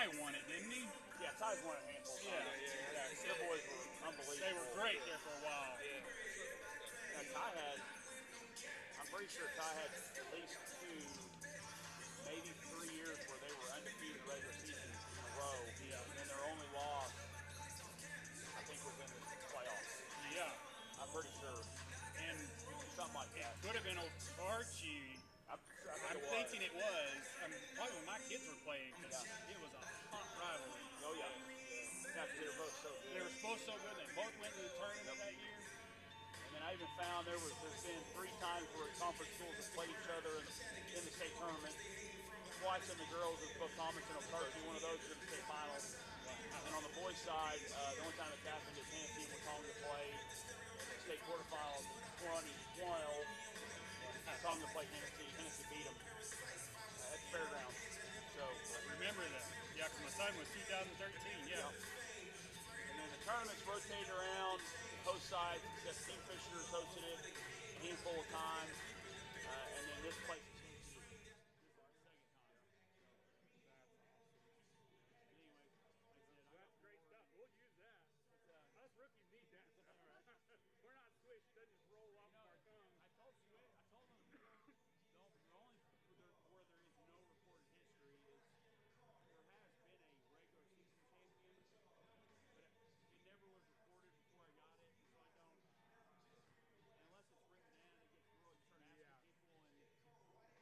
Ty won it, didn't he? Yeah, Ty's won a handful of times. Yeah. Their boys were unbelievable. They were great there for a while. Yeah, Ty had, I'm pretty sure Ty had at least 2, maybe 3 years where they were undefeated regular season in a row. Yeah. And then their only loss, I think, was in the playoffs. Yeah. I'm pretty sure. And something like that. Could have been Archie. I'm thinking it was. Probably when my kids were playing, because it was a hot rivalry. Oh, yeah. Yeah, they were both so good. They were both so good. They both went to the tournament that year. And then I even found there's been 3 times where conference schools have played each other in the state tournament. Twice in the girls with both Thomas and Okarchi, one of those in the state finals. And on the boys' side, the only time it's happened is Tennessee was home to play in the state quarterfinals 2012. Home to play Tennessee. Tennessee beat them at the fairgrounds. So remember that. Yeah, because my son was 2013. Yeah. And then the tournaments rotate around both sides, except Kingfisher's hosted it a handful of times, and then this place is second time. Anyway, that's great stuff. We'll use that. Us rookies need that. We're not squished. It doesn't just roll off our tongue. I told them the only where there is no recorded history is there has been a regular season champion, but it never was recorded before I got it, so I don't, unless it's written down, it gets real, you start asking people, and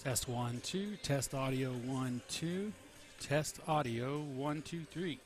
Test 1 2. Test audio 1 2. Test audio 1 2 3.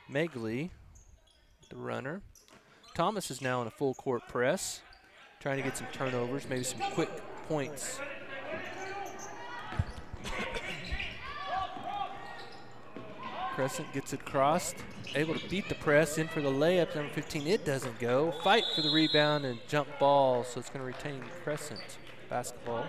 Megley, the runner. Thomas is now in a full court press, trying to get some turnovers, maybe some quick points. Crescent gets it crossed, able to beat the press, in for the layup, number 15, it doesn't go. Fight for the rebound and jump ball, so it's going to retain Crescent basketball.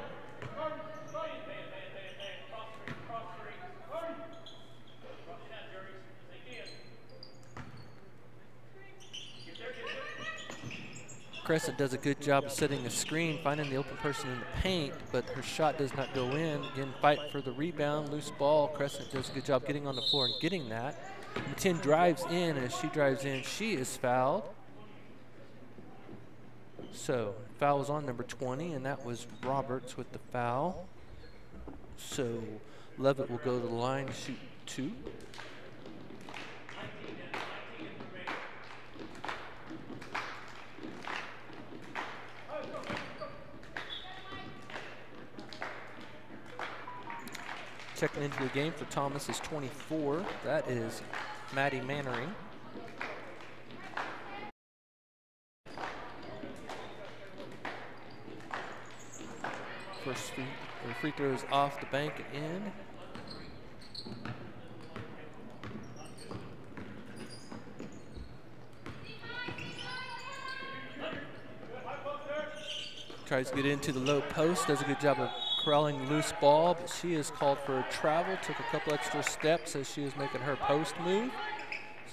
Crescent does a good job of setting a screen, finding the open person in the paint, but her shot does not go in. Again, fight for the rebound, loose ball. Crescent does a good job getting on the floor and getting that. Number 10 drives in, and as she drives in, she is fouled. So, foul was on number 20, and that was Roberts with the foul. So, Levitt will go to the line to shoot 2. Checking into the game for Thomas is 24. That is Maddie Mannering. First free throw is off the bank and in. Tries to get into the low post, does a good job of corralling the loose ball, but she is called for a travel, took a couple extra steps as she was making her post move.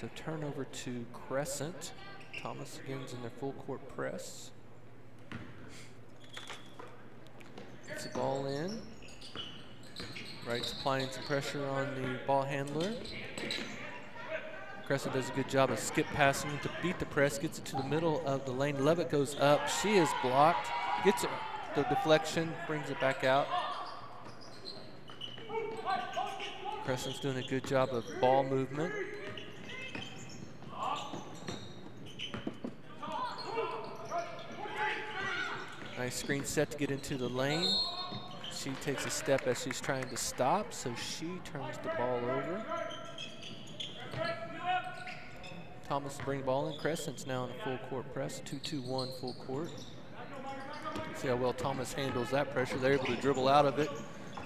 So turnover to Crescent. Thomas again is in their full court press. Gets the ball in. Wright's applying some pressure on the ball handler. Crescent does a good job of skip passing to beat the press, gets it to the middle of the lane. Levitt goes up, she is blocked, gets the deflection, brings it back out. Crescent's doing a good job of ball movement. Nice screen set to get into the lane. She takes a step as she's trying to stop, so she turns the ball over. Thomas will bring the ball in. Crescent's now in a full court press, 2-2-1 full court. See how well Thomas handles that pressure. They're able to dribble out of it,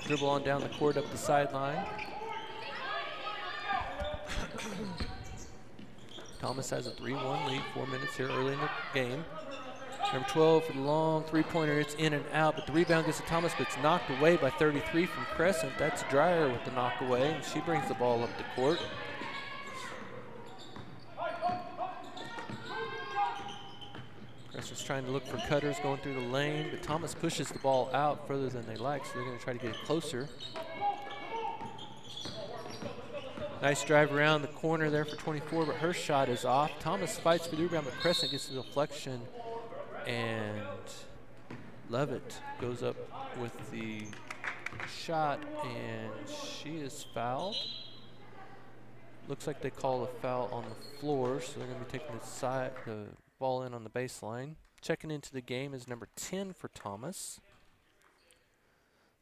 dribble on down the court up the sideline. Thomas has a 3-1 lead, 4 minutes here early in the game. Number 12 for the long three-pointer, it's in and out, but the rebound gets to Thomas, but it's knocked away by 33 from Crescent. That's Dreyer with the knock away, and she brings the ball up the court. Crescent's trying to look for cutters going through the lane, but Thomas pushes the ball out further than they like, so they're going to try to get it closer. Nice drive around the corner there for 24, but her shot is off. Thomas fights for the rebound, but Crescent gets the deflection, and Levitt goes up with the shot, and she is fouled. Looks like they call a foul on the floor, so they're going to be taking the ball in on the baseline. Checking into the game is number 10 for Thomas.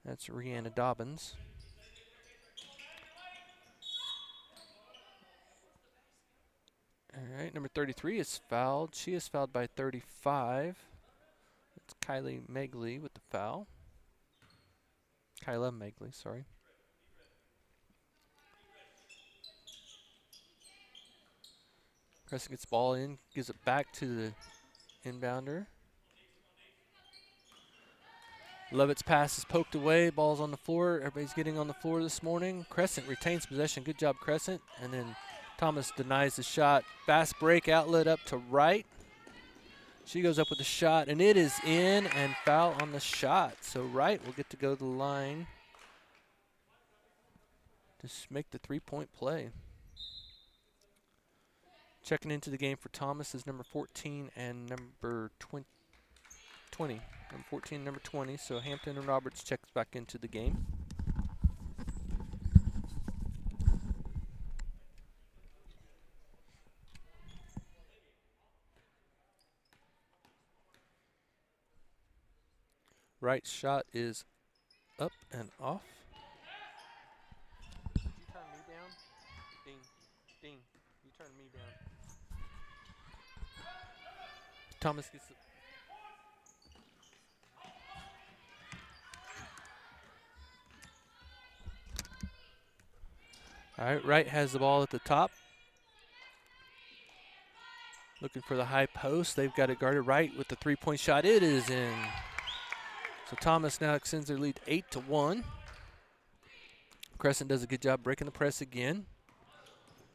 That's Rihanna Dobbins. All right, number 33 is fouled. She is fouled by 35. It's Kylie Megley with the foul. Kyla Megley, sorry. Crescent gets the ball in, gives it back to the inbounder. Levitt's pass is poked away, ball's on the floor. Everybody's getting on the floor this morning. Crescent retains possession, good job Crescent. And then Thomas denies the shot. Fast break, outlet up to Wright. She goes up with the shot, and it is in, and foul on the shot. So Wright will get to go to the line to make the three-point play. Checking into the game for Thomas is number 14 and number 20. Number 14 and number 20, so Hampton and Roberts checks back into the game. Right shot is up and off. Did you turn me down? Ding, ding. Thomas gets the All right, Wright has the ball at the top. Looking for the high post. They've got it guarded. Wright with the three-point shot. It is in. So Thomas now extends their lead 8-1. Crescent does a good job breaking the press again.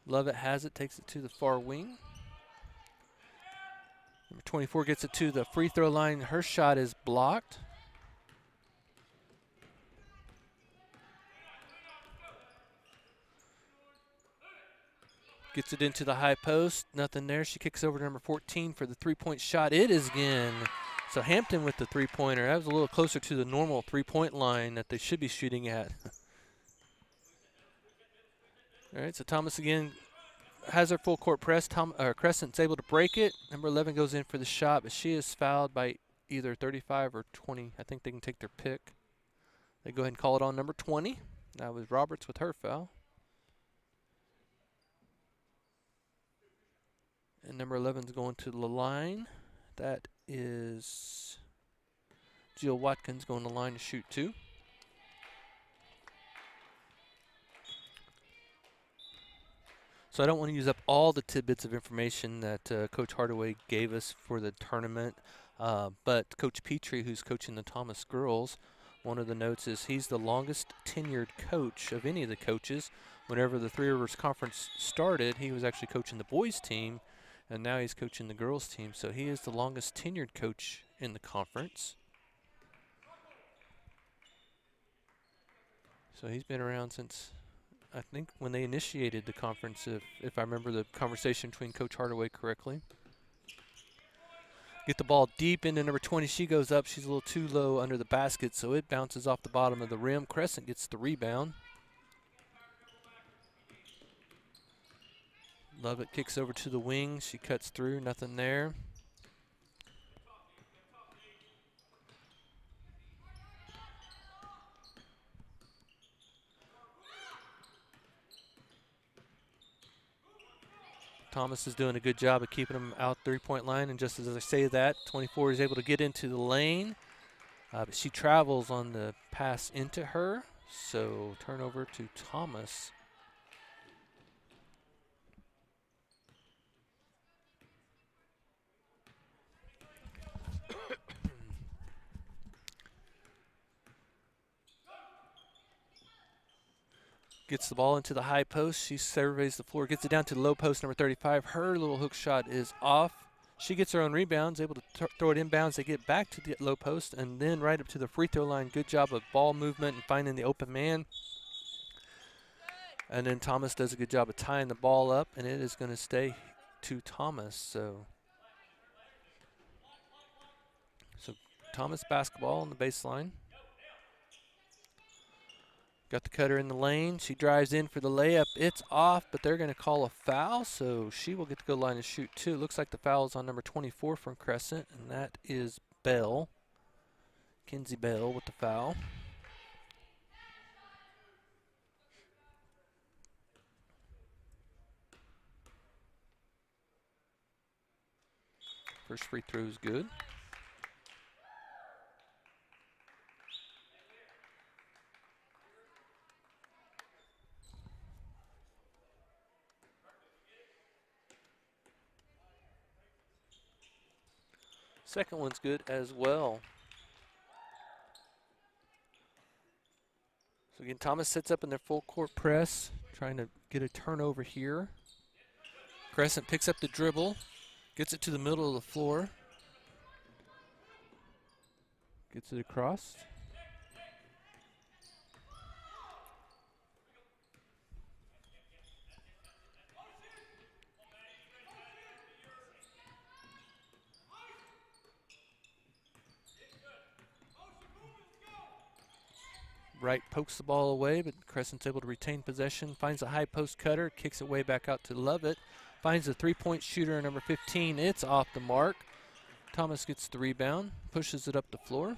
Lovett has it, takes it to the far wing. Number 24 gets it to the free throw line. Her shot is blocked. Gets it into the high post. Nothing there. She kicks over to number 14 for the three-point shot. It is again. So Hampton with the three-pointer. That was a little closer to the normal three-point line that they should be shooting at. All right, so Thomas again has her full court press. Crescent's able to break it. Number 11 goes in for the shot, but she is fouled by either 35 or 20. I think they can take their pick. They go ahead and call it on number 20. That was Roberts with her foul. And number 11 is going to the line. That is Jill Watkins going to the line to shoot two. So I don't want to use up all the tidbits of information that Coach Hardaway gave us for the tournament. But Coach Petrie, who's coaching the Thomas girls, one of the notes is he's the longest tenured coach of any of the coaches. Whenever the Three Rivers Conference started, he was actually coaching the boys team. And now he's coaching the girls' team, so he is the longest tenured coach in the conference. So he's been around since, I think, when they initiated the conference, if I remember the conversation between Coach Hardaway correctly. Get the ball deep into number 20. She goes up. She's a little too low under the basket, so it bounces off the bottom of the rim. Crescent gets the rebound. Lovett kicks over to the wing. She cuts through. Nothing there. Thomas is doing a good job of keeping them out three-point line. And just as I say that, 24 is able to get into the lane. But she travels on the pass into her. So turnover to Thomas. Gets the ball into the high post. She surveys the floor, gets it down to the low post, number 35. Her little hook shot is off. She gets her own rebounds, able to throw it inbounds. They get back to the low post and then right up to the free throw line. Good job of ball movement and finding the open man. And then Thomas does a good job of tying the ball up, and it is going to stay to Thomas. So Thomas basketball on the baseline. Got the cutter in the lane. She drives in for the layup. It's off, but they're going to call a foul, so she will get to go line and shoot two. Looks like the foul is on number 24 from Crescent, and that is Bell. Kinsey Bell with the foul. First free throw is good. Second one's good as well. So again, Thomas sits up in their full court press, trying to get a turnover here. Crescent picks up the dribble, gets it to the middle of the floor. Gets it across. Wright pokes the ball away, but Crescent's able to retain possession. Finds a high post cutter, kicks it way back out to Lovett. Finds a three-point shooter, number 15. It's off the mark. Thomas gets the rebound, pushes it up the floor.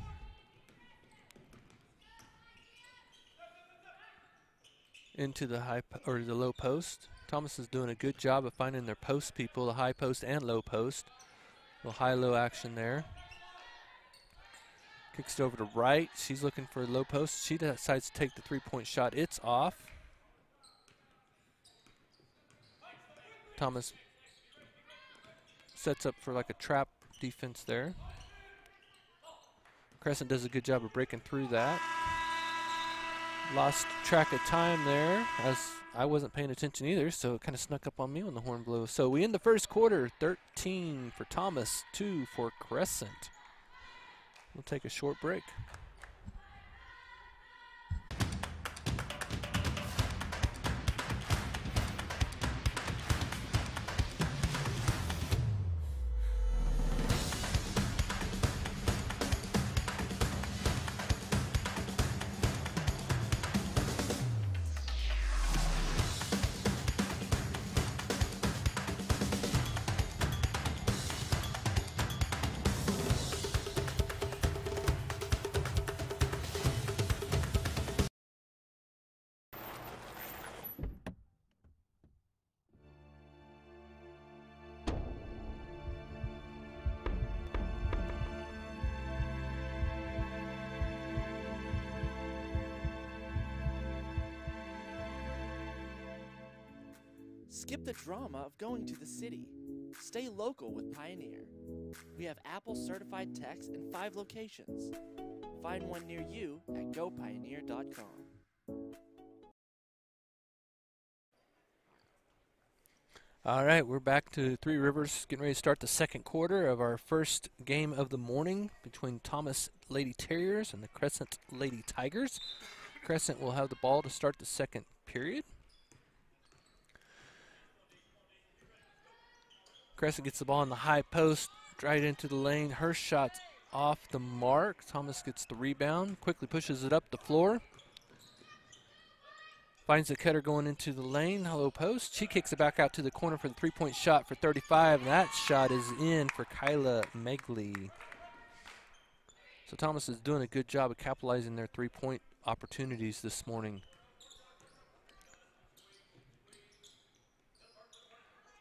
Into the the low post. Thomas is doing a good job of finding their post people, the high post and low post. little high-low action there. Kicks it over to right. She's looking for a low post. She decides to take the three-point shot. It's off. Thomas sets up for like a trap defense there. Crescent does a good job of breaking through that. Lost track of time there, as I wasn't paying attention either, so it kind of snuck up on me when the horn blew. So we end the first quarter, 13 for Thomas, 2 for Crescent. We'll take a short break. Skip the drama of going to the city. Stay local with Pioneer. We have Apple certified techs in 5 locations. Find one near you at gopioneer.com. All right, we're back to Three Rivers, getting ready to start the second quarter of our first game of the morning between Thomas Lady Terriers and the Crescent Lady Tigers. Crescent will have the ball to start the second period. Crescent gets the ball in the high post, right into the lane. Her shot's off the mark. Thomas gets the rebound, quickly pushes it up the floor. Finds the cutter going into the lane, low post. She kicks it back out to the corner for the three-point shot for 35, and that shot is in for Kyla Megley. So Thomas is doing a good job of capitalizing their three-point opportunities this morning.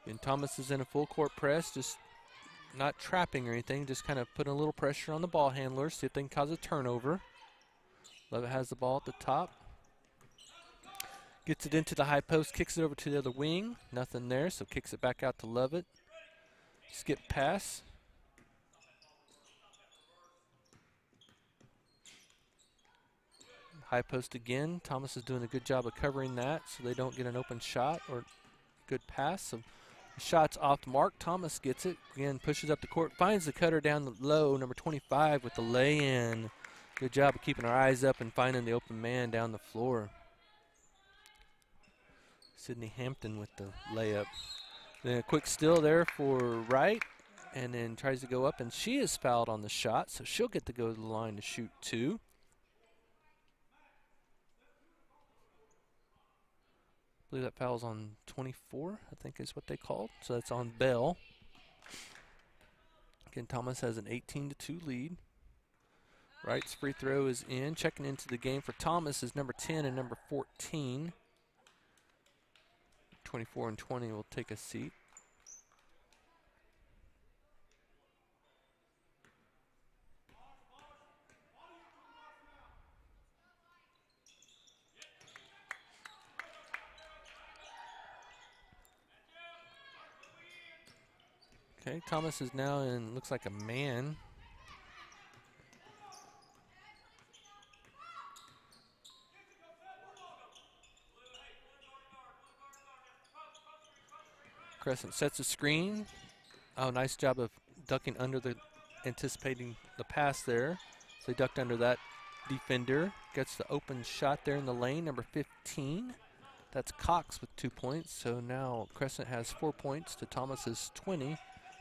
And Thomas is in a full court press, just not trapping or anything, just kind of putting a little pressure on the ball handlers, see if they can cause a turnover. Levitt has the ball at the top. Gets it into the high post, kicks it over to the other wing. Nothing there, so kicks it back out to Levitt. Skip pass. High post again. Thomas is doing a good job of covering that so they don't get an open shot or good pass. So shot's off the mark. Thomas gets it. Again, pushes up the court. Finds the cutter down the low, number 25 with the lay-in. Good job of keeping our eyes up and finding the open man down the floor. Sydney Hampton with the layup. Then a quick steal there for Wright, and then tries to go up, and she is fouled on the shot, so she'll get to go to the line to shoot 2. I believe that foul's on 24, I think is what they called. So that's on Bell. Again, Thomas has an 18-2 lead. Wright's free throw is in. Checking into the game for Thomas is number 10 and number 14. 24 and 20 will take a seat. Okay, Thomas is now in, looks like a man. Crescent sets a screen. Oh, nice job of ducking under the, anticipating the pass there. So they ducked under that defender. Gets the open shot there in the lane, number 15. That's Cox with 2 points. So now Crescent has 4 points to Thomas's 20.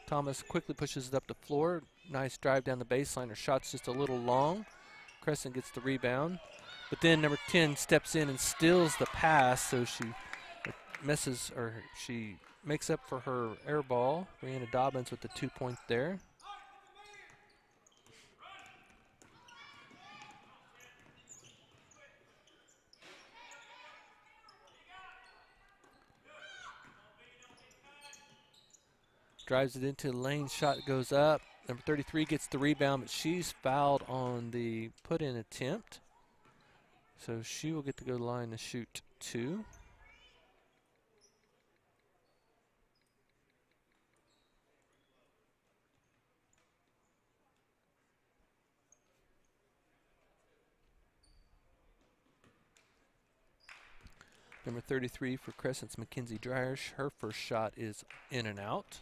Thomas quickly pushes it up the floor. Nice drive down the baseline. Her shot's just a little long. Crescent gets the rebound. But then number 10 steps in and steals the pass, so she misses, or she makes up for her air ball. Brianna Dobbins with the 2 point there. drives it into the lane, shot goes up. Number 33 gets the rebound, but she's fouled on the put-in attempt. So she will get to go to the line to shoot 2. Number 33 for Crescent's Mackenzie Dreyer. Her first shot is in and out.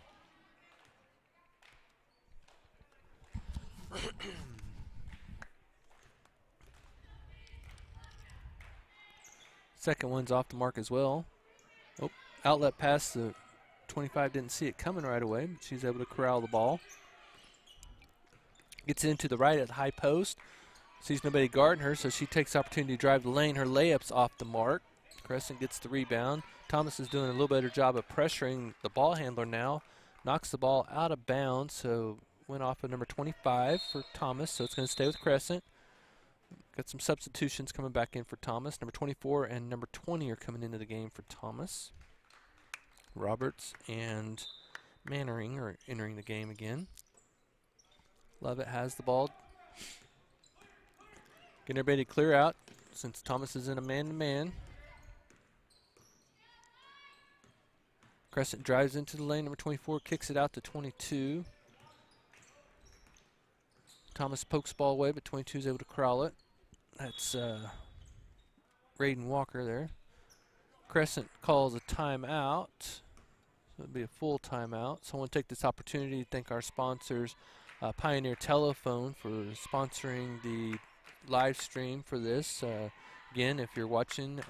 Second one's off the mark as well. Oh, outlet pass. The 25 didn't see it coming right away, but she's able to corral the ball. Gets into the right at the high post. Sees nobody guarding her, so she takes the opportunity to drive the lane. Her layup's off the mark. Crescent gets the rebound. Thomas is doing a little better job of pressuring the ball handler now. Knocks the ball out of bounds, so went off of number 25 for Thomas, so it's going to stay with Crescent. Got some substitutions coming back in for Thomas. Number 24 and number 20 are coming into the game for Thomas. Roberts and Mannering are entering the game again. Lovett has the ball. Getting everybody to clear out since Thomas is in a man-to-man. Crescent drives into the lane. Number 24 kicks it out to 22. Thomas pokes ball away, but 22 is able to corral it. That's Raiden Walker there. Crescent calls a timeout. So it'll be a full timeout. So I want to take this opportunity to thank our sponsors, Pioneer Telephone, for sponsoring the live stream for this. Again, if you're watching,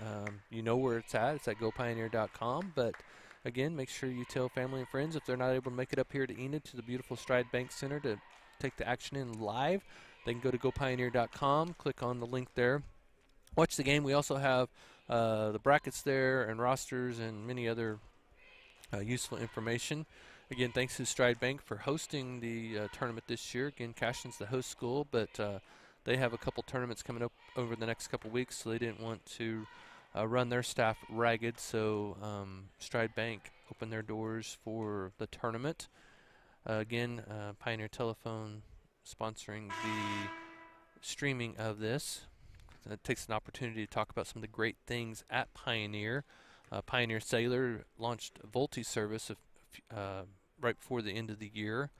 you know where it's at. It's at gopioneer.com. But again, make sure you tell family and friends if they're not able to make it up here to Enid to the beautiful Stride Bank Center to take the action in live. They can go to gopioneer.com, click on the link there. Watch the game. We also have the brackets there and rosters and many other useful information. Again, thanks to Stride Bank for hosting the tournament this year. Again, Cashin's the host school, but they have a couple tournaments coming up over the next couple weeks, so they didn't want to run their staff ragged. So Stride Bank opened their doors for the tournament. Again, Pioneer Telephone sponsoring the streaming of this. It takes an opportunity to talk about some of the great things at Pioneer. Pioneer Cellular launched VoLTE service right before the end of the year.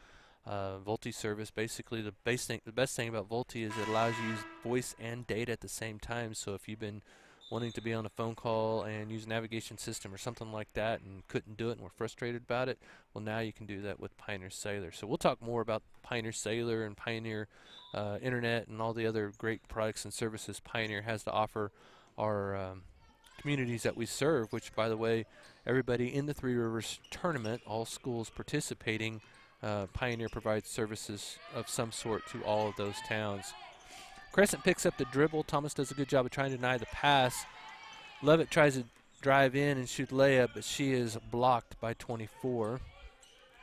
VoLTE service, basically the best thing about VoLTE is it allows you to use voice and data at the same time. So if you've been wanting to be on a phone call and use a navigation system or something like that and couldn't do it and were frustrated about it, well, now you can do that with Pioneer Cellular. So we'll talk more about Pioneer Cellular and Pioneer Internet and all the other great products and services Pioneer has to offer our communities that we serve, which, by the way, everybody in the Three Rivers tournament, all schools participating, Pioneer provides services of some sort to all of those towns. Crescent picks up the dribble. Thomas does a good job of trying to deny the pass. Lovett tries to drive in and shoot layup, but she is blocked by 24.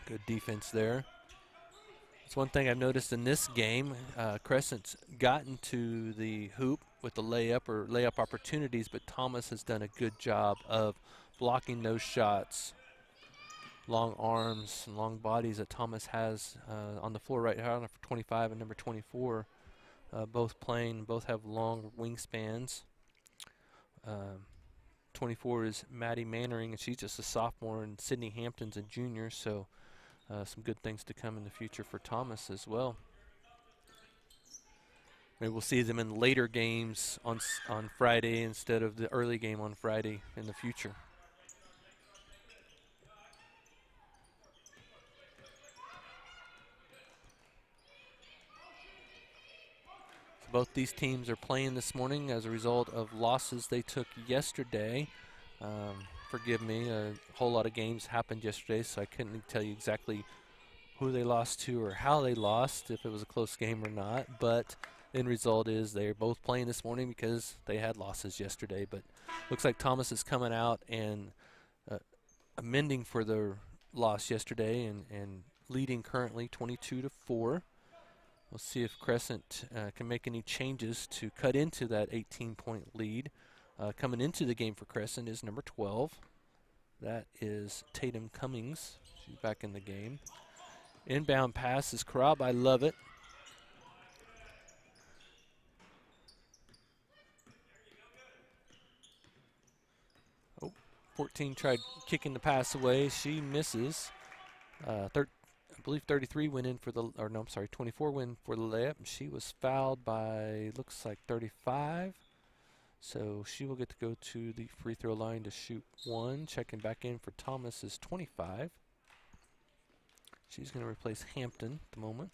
Good defense there. It's one thing I've noticed in this game. Crescent's gotten to the hoop with the layup or layup opportunities, but Thomas has done a good job of blocking those shots. Long arms and long bodies that Thomas has on the floor right now for 25 and number 24. Both have long wingspans. 24 is Maddie Mannering, and she's just a sophomore, and Sydney Hampton's a junior, so some good things to come in the future for Thomas as well. Maybe we'll see them in later games on Friday instead of the early game on Friday in the future. Both these teams are playing this morning as a result of losses they took yesterday. Forgive me, a whole lot of games happened yesterday, so I couldn't tell you exactly who they lost to or how they lost, if it was a close game or not. But the end result is they're both playing this morning because they had losses yesterday. But looks like Thomas is coming out and amending for their loss yesterday and leading currently 22-4. We'll see if Crescent can make any changes to cut into that 18-point lead. Coming into the game for Crescent is number 12. That is Tatum Cummings. She's back in the game. Inbound pass is corralled by Lovett. 14 tried kicking the pass away. She misses. I believe 33 went in for the, or no, I'm sorry, 24 went in for the layup. And she was fouled by, looks like 35. So she will get to go to the free throw line to shoot one. Checking back in for Thomas is 25. She's going to replace Hampton at the moment.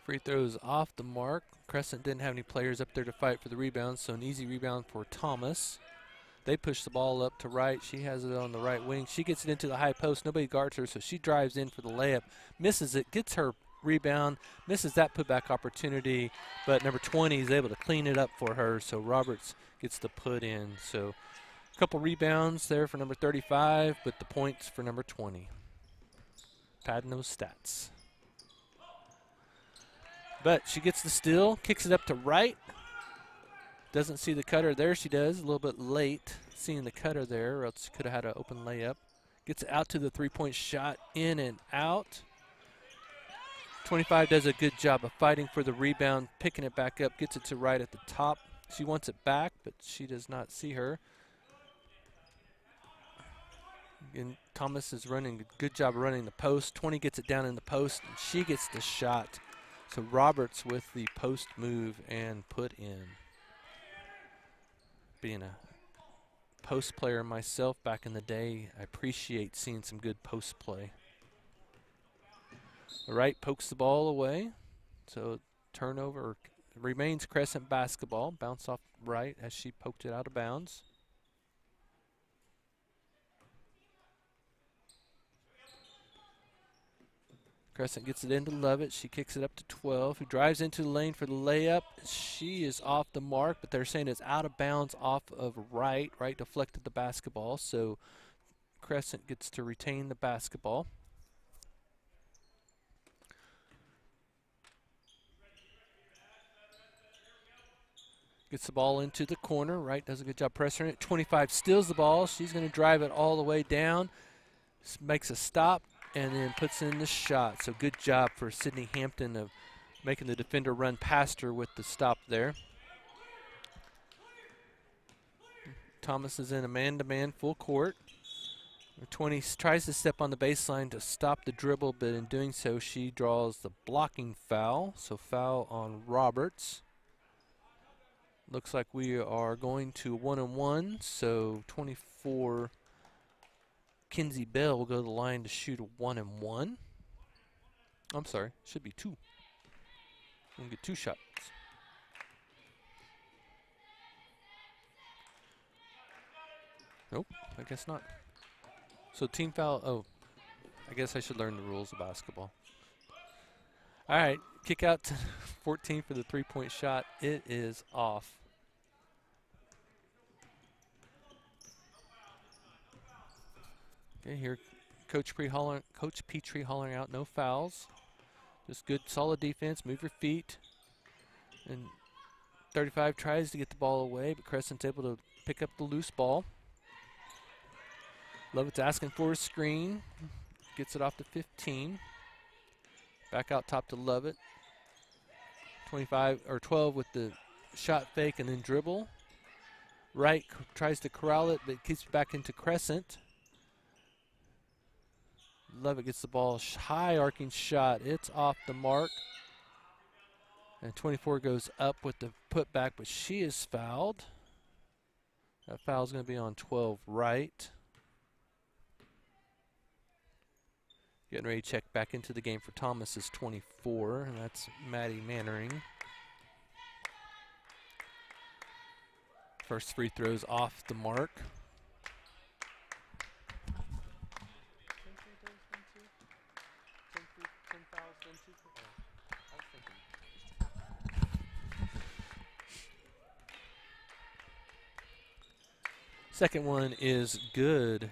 Free throws off the mark. Crescent didn't have any players up there to fight for the rebound, so an easy rebound for Thomas. They push the ball up to right. She has it on the right wing. She gets it into the high post. Nobody guards her, so she drives in for the layup. Misses it, gets her rebound, misses that putback opportunity, but number 20 is able to clean it up for her, so Roberts gets the put in. So a couple rebounds there for number 35, but the points for number 20. Padding those stats. But she gets the steal, kicks it up to right. Doesn't see the cutter. There she does, a little bit late seeing the cutter there, or else she could have had an open layup. Gets it out to the three-point shot, in and out. 25 does a good job of fighting for the rebound, picking it back up, gets it to right at the top. She wants it back, but she does not see her. And Thomas is running a good job of running the post. 20 gets it down in the post, and she gets the shot. So Roberts with the post move and put in. Being a post player myself back in the day, I appreciate seeing some good post play. The right pokes the ball away. So turnover remains Crescent basketball. Bounce off right as she poked it out of bounds. Crescent gets it into Lovett. She kicks it up to 12, who drives into the lane for the layup. She is off the mark, but they're saying it's out of bounds off of right. Right deflected the basketball, so Crescent gets to retain the basketball. Gets the ball into the corner. Right does a good job pressuring it. 25 steals the ball. She's going to drive it all the way down. Makes a stop. And then puts in the shot. So good job for Sydney Hampton of making the defender run past her with the stop there. Thomas is in a man-to-man full court. 20 tries to step on the baseline to stop the dribble, but in doing so, she draws the blocking foul. So foul on Roberts. Looks like we are going to 1-on-1. So 24. Kinsey Bell will go to the line to shoot a 1-and-1. I'm sorry, should be 2. We'll get 2 shots. Nope, I guess not. So team foul, oh, I guess I should learn the rules of basketball. All right, kick out to 14 for the three-point shot. It is off. Okay, here Coach Petrie hollering out no fouls. Just good, solid defense. Move your feet. And 35 tries to get the ball away, but Crescent's able to pick up the loose ball. Lovett's asking for a screen. Gets it off to 15. Back out top to Lovett. 25 or 12 with the shot fake and then dribble. Wright tries to corral it, but keeps it back into Crescent. Lovett gets the ball, high arcing shot. It's off the mark. And 24 goes up with the putback, but she is fouled. That foul is going to be on 12 Wright. Getting ready to check back into the game for Thomas is 24, and that's Maddie Mannering. First free throws off the mark. Second one is good.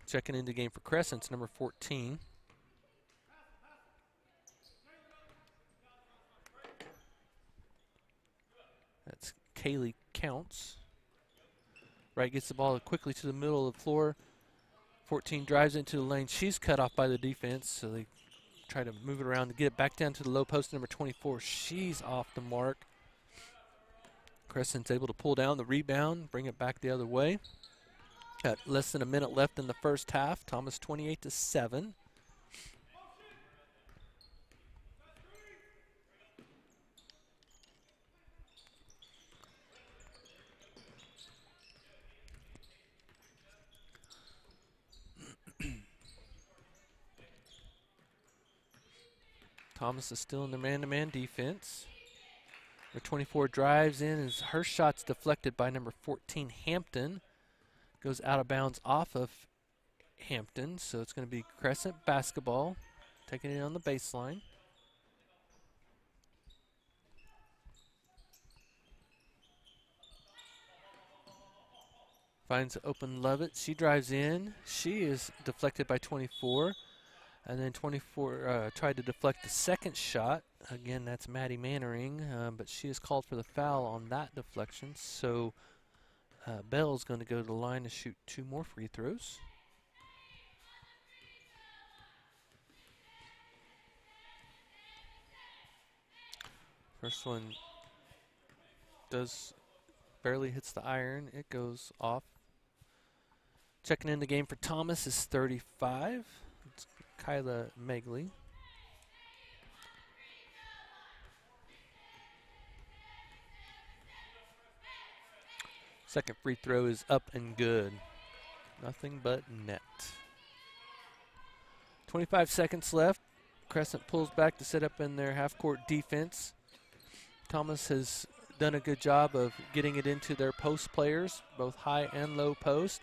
Checking into the game for Crescent's number 14. That's Kaylee Counts. Wright gets the ball quickly to the middle of the floor. 14 drives into the lane. She's cut off by the defense, so they try to move it around to get it back down to the low post. Number 24, she's off the mark. Crescent's able to pull down the rebound, bring it back the other way. Got less than a minute left in the first half. Thomas 28-7. Thomas is still in the man-to-man defense. Number 24 drives in as her shot's deflected by number 14, Hampton. Goes out of bounds off of Hampton, so it's going to be Crescent basketball, taking it on the baseline. Finds open Lovett. She drives in. She is deflected by 24. And then 24 tried to deflect the second shot. Again, that's Maddie Mannering, but she is called for the foul on that deflection. So Bell's going to go to the line to shoot 2 more free throws. First one barely hits the iron. It goes off. Checking in the game for Thomas is 35. It's Kyla Megley. Second free throw is up and good. Nothing but net. 25 seconds left. Crescent pulls back to set up in their half-court defense. Thomas has done a good job of getting it into their post players, both high and low post.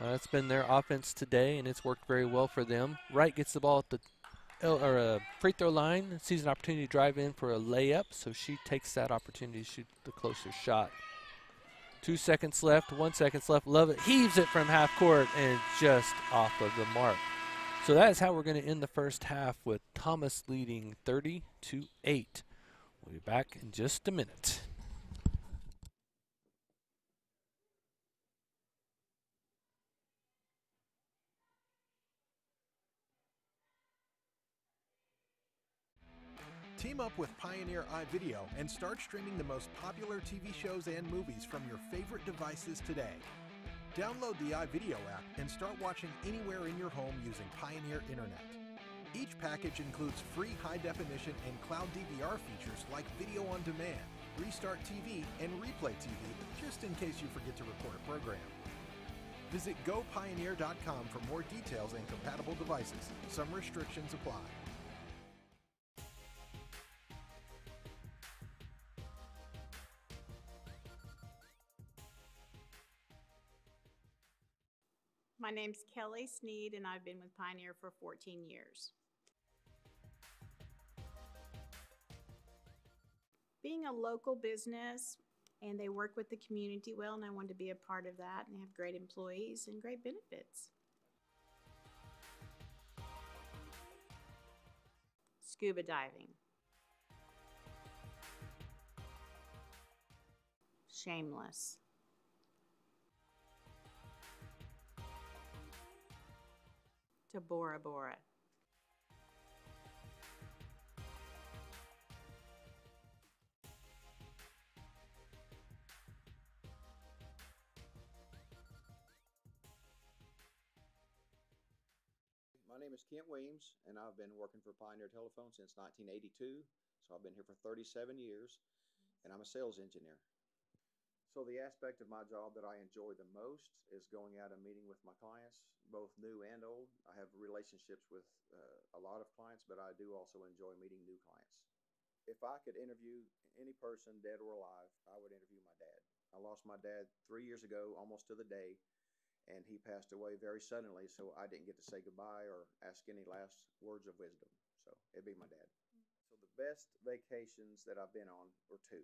That's been their offense today, and it's worked very well for them. Wright gets the ball at the free throw line, sees an opportunity to drive in for a layup, so she takes that opportunity to shoot the closer shot. 2 seconds left, 1 second left. Lovett heaves it from half court and just off of the mark. So that is how we're going to end the first half, with Thomas leading 30-8. We'll be back in just a minute. Team up with Pioneer iVideo and start streaming the most popular TV shows and movies from your favorite devices today. Download the iVideo app and start watching anywhere in your home using Pioneer Internet. Each package includes free high-definition and cloud DVR features like Video on Demand, Restart TV, and Replay TV, just in case you forget to record a program. Visit GoPioneer.com for more details and compatible devices. Some restrictions apply. My name's Kelly Sneed, and I've been with Pioneer for 14 years. Being a local business, and they work with the community well, and I wanted to be a part of that, and they have great employees and great benefits. Scuba diving. Shameless. To Bora Bora. My name is Kent Weems, and I've been working for Pioneer Telephone since 1982, so I've been here for 37 years, and I'm a sales engineer. So the aspect of my job that I enjoy the most is going out and meeting with my clients, both new and old. I have relationships with a lot of clients, but I do also enjoy meeting new clients. If I could interview any person, dead or alive, I would interview my dad. I lost my dad 3 years ago, almost to the day, and he passed away very suddenly, so I didn't get to say goodbye or ask any last words of wisdom. So it'd be my dad. So the best vacations that I've been on were 2.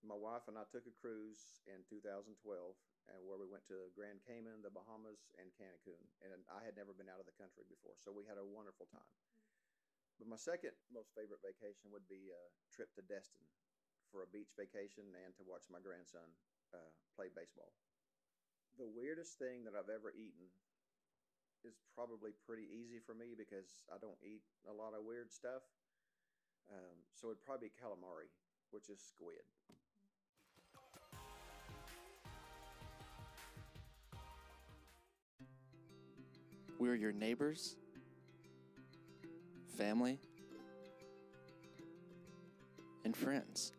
My wife and I took a cruise in 2012, and where we went to Grand Cayman, the Bahamas, and Cancun. And I had never been out of the country before, so we had a wonderful time. But my second most favorite vacation would be a trip to Destin for a beach vacation and to watch my grandson play baseball. The weirdest thing that I've ever eaten is probably pretty easy for me because I don't eat a lot of weird stuff. So it'd probably be calamari, which is squid. We're your neighbors, family, and friends.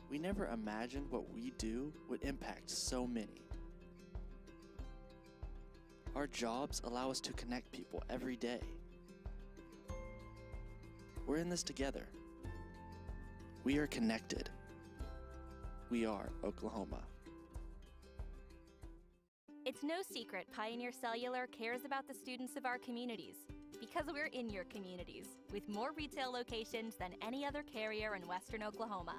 We never imagined what we do would impact so many. Our jobs allow us to connect people every day. We're in this together. We are connected. We are Oklahoma. It's no secret Pioneer Cellular cares about the students of our communities because we're in your communities with more retail locations than any other carrier in Western Oklahoma.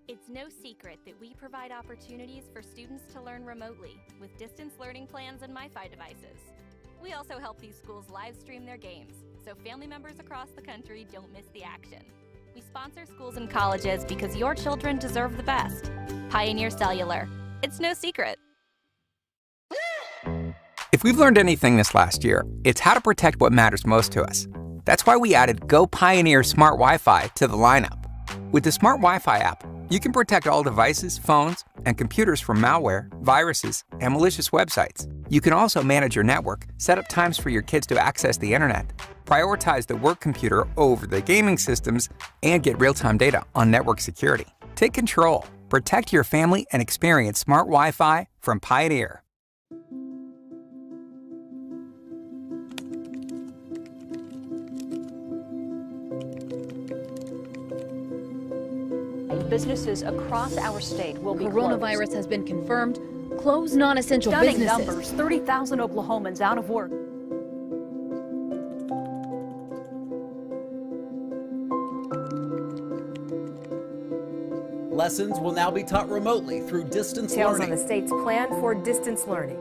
It's no secret that we provide opportunities for students to learn remotely with distance learning plans and MiFi devices. We also help these schools live stream their games so family members across the country don't miss the action. We sponsor schools and colleges because your children deserve the best. Pioneer Cellular. It's no secret. If we've learned anything this last year, it's how to protect what matters most to us. That's why we added Go Pioneer Smart Wi-Fi to the lineup. With the Smart Wi-Fi app, you can protect all devices, phones, and computers from malware, viruses, and malicious websites. You can also manage your network, set up times for your kids to access the internet, prioritize the work computer over the gaming systems, and get real-time data on network security. Take control, protect your family, and experience Smart Wi-Fi from Pioneer. Businesses across our state will be Coronavirus closed. Has been confirmed. Close non-essential Stunning businesses. numbers, 30,000 Oklahomans out of work. Lessons will now be taught remotely through distance learning. Details on the state's plan for distance learning.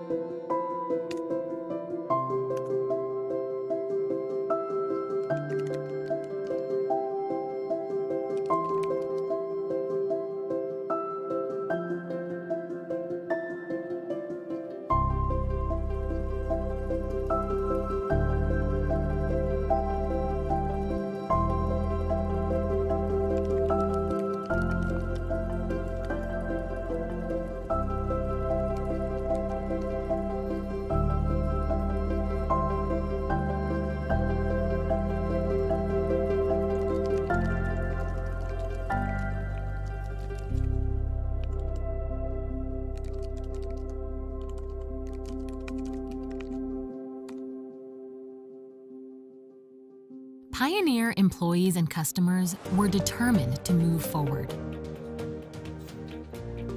Pioneer employees and customers were determined to move forward.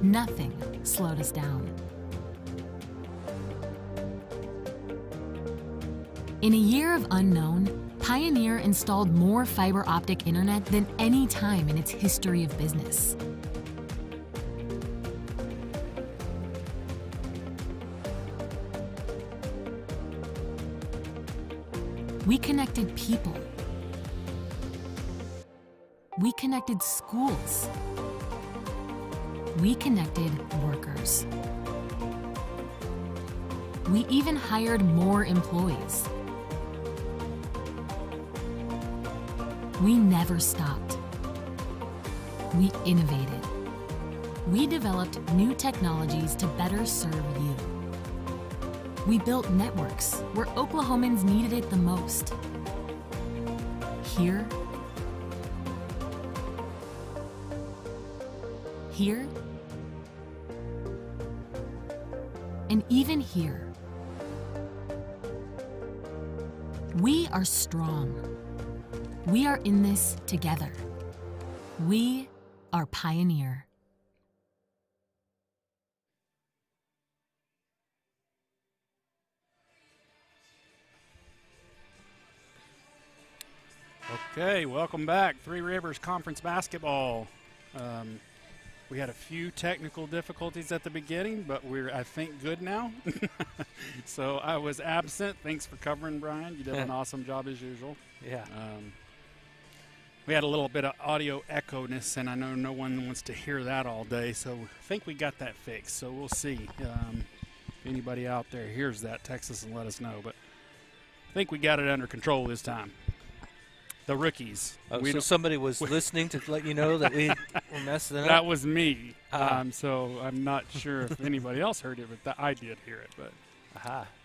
Nothing slowed us down. In a year of unknown, Pioneer installed more fiber optic internet than any time in its history of business. We connected people. We connected schools. We connected workers. We even hired more employees. We never stopped. We innovated. We developed new technologies to better serve you. We built networks where Oklahomans needed it the most. Here, here, and even here. We are strong. We are in this together. We are Pioneer. Okay, welcome back. Three Rivers Conference Basketball. We had a few technical difficulties at the beginning, but we're, I think, good now. So I was absent. Thanks for covering, Brian. You did an awesome job as usual. Yeah. We had a little bit of audio echo-ness, and I know no one wants to hear that all day, so I think we got that fixed. So we'll see. If anybody out there hears that, text us and let us know. But I think we got it under control this time. The rookies. Oh, so somebody was listening to let you know that we were messing up? That was me. So I'm not sure if anybody else heard it, but I did hear it. But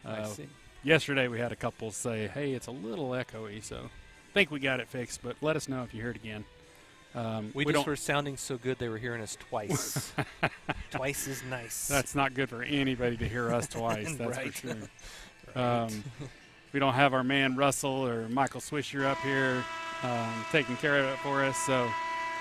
I see. Yesterday we had a couple say, hey, it's a little echoey, so I think we got it fixed, but let us know if you hear it again. We just were sounding so good they were hearing us twice. Twice is nice. That's not good for anybody to hear us twice, that's right. for sure. Right. We don't have our man Russell or Michael Swisher up here taking care of it for us, so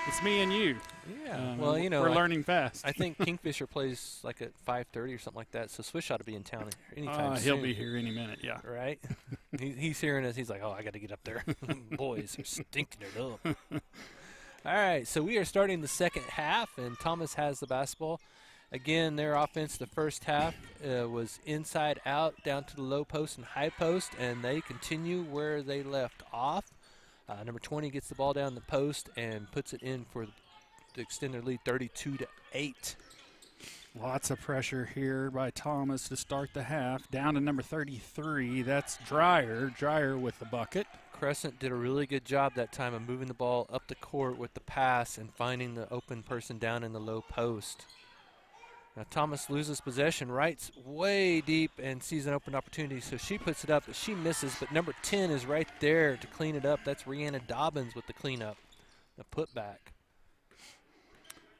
it's me and you. Yeah, well, you know, we're learning fast. I think Kingfisher plays like at 5:30 or something like that, so Swish ought to be in town anytime soon. He'll be here any minute, yeah. Right? He's hearing us. He's like, oh, I got to get up there. Boys are stinking it up. All right, so we are starting the second half, and Thomas has the basketball. Again, their offense the first half was inside out, down to the low post and high post, and they continue where they left off. Number 20 gets the ball down the post and puts it in to extend their lead 32-8. Lots of pressure here by Thomas to start the half. Down to number 33, that's Dreyer. Dreyer with the bucket. Crescent did a really good job that time of moving the ball up the court with the pass and finding the open person down in the low post. Now Thomas loses possession, Wright's way deep and sees an open opportunity, so she puts it up, but she misses. But number 10 is right there to clean it up. That's Rihanna Dobbins with the cleanup, the putback.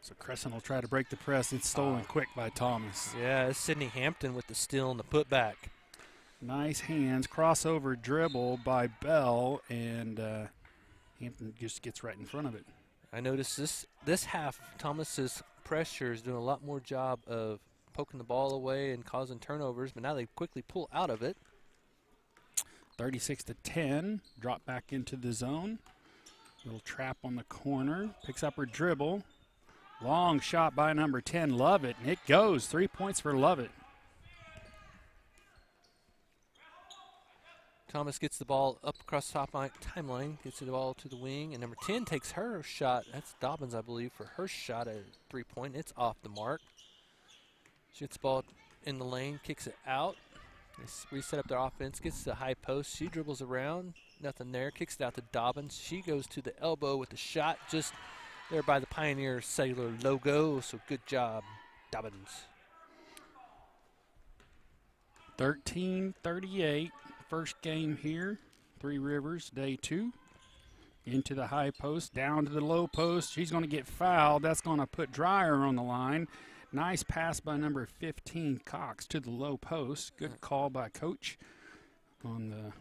So Crescent will try to break the press. It's stolen quick by Thomas. Yeah, it's Sydney Hampton with the steal and the putback. Nice hands, crossover dribble by Bell, and Hampton just gets right in front of it. I noticed this half, Thomas's pressure is doing a lot more job of poking the ball away and causing turnovers, but now they quickly pull out of it. 36-10, drop back into the zone. Little trap on the corner, picks up her dribble. Long shot by number 10, Lovett, and it goes. 3 points for Lovett. Thomas gets the ball up across the timeline, gets the ball to the wing, and number 10 takes her shot. That's Dobbins, I believe, for her shot at 3-point. It's off the mark. She gets the ball in the lane, kicks it out. They reset up their offense, gets to the high post. She dribbles around, nothing there, kicks it out to Dobbins. She goes to the elbow with the shot just there by the Pioneer Cellular logo, so good job, Dobbins. 13-38. First game here, Three Rivers, day 2. Into the high post, down to the low post. She's going to get fouled. That's going to put Dreyer on the line. Nice pass by number 15, Cox, to the low post. Good call by Coach on the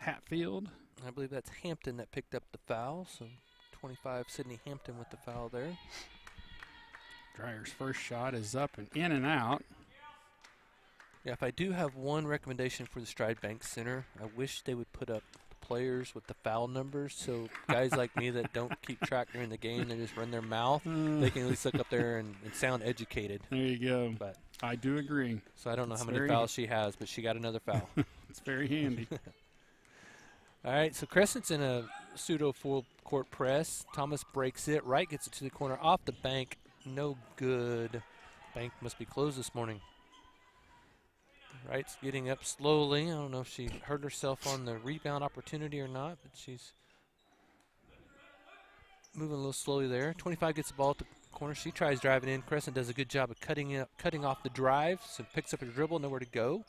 Hatfield. I believe that's Hampton that picked up the foul, so 25, Sydney Hampton with the foul there. Dreyer's first shot is up and in and out. Yeah, if I do have one recommendation for the Stride Bank Center, I wish they would put up the players with the foul numbers so guys like me that don't keep track during the game, they just run their mouth, they can at least look up there and sound educated. There you go. But I do agree. So I don't know how many fouls she has, but she got another foul. It's very handy. All right, so Crescent's in a pseudo full court press. Thomas breaks it. Wright gets it to the corner off the bank. No good. Bank must be closed this morning. Wright's getting up slowly. I don't know if she hurt herself on the rebound opportunity or not, but she's moving a little slowly there. 25 gets the ball at the corner. She tries driving in. Crescent does a good job of cutting off the drive, so picks up her dribble, nowhere to go.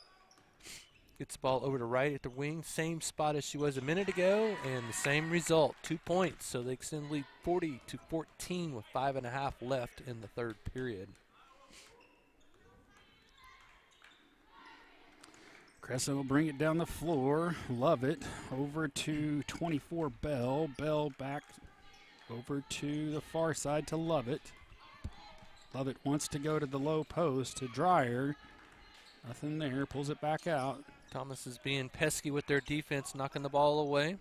Gets the ball over to Wright at the wing. Same spot as she was a minute ago, and the same result, 2 points. So they extend the lead 40-14 with 5.5 left in the third period. Crescent will bring it down the floor. Love it. Over to 24, Bell. Bell back over to the far side to Lovett. Lovett wants to go to the low post to Dreyer. Nothing there. Pulls it back out. Thomas is being pesky with their defense, knocking the ball away.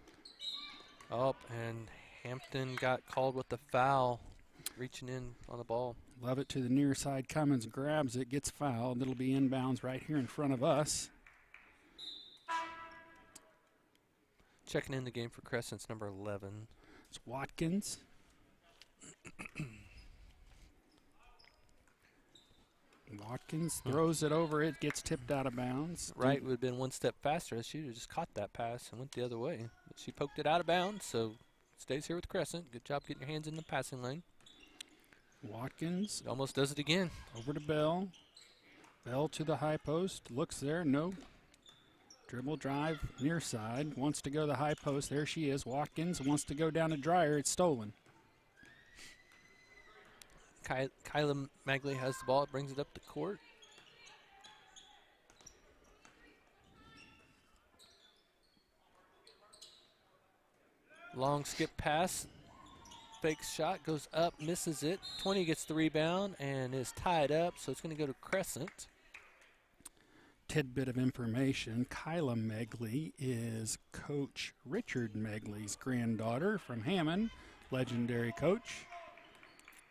Oh, and Hampton got called with the foul, reaching in on the ball. Lovett to the near side. Cummins grabs it, gets fouled. It'll be inbounds right here in front of us. Checking in the game for Crescent's number 11. It's Watkins. Watkins throws it over. It gets tipped out of bounds. Right would have been one step faster. She would have just caught that pass and went the other way. But she poked it out of bounds, so stays here with Crescent. Good job getting your hands in the passing lane. Watkins. Almost does it again. Over to Bell. Bell to the high post. Looks there. No. Dribble drive near side. Wants to go to the high post. There she is. Watkins wants to go down to Dreyer. It's stolen. Kyla Magley has the ball. Brings it up the court. Long skip pass. Fake shot. Goes up. Misses it. 20 gets the rebound and is tied up. So it's going to go to Crescent. Tidbit of information. Kyla Megley is Coach Richard Megley's granddaughter from Hammond. Legendary coach.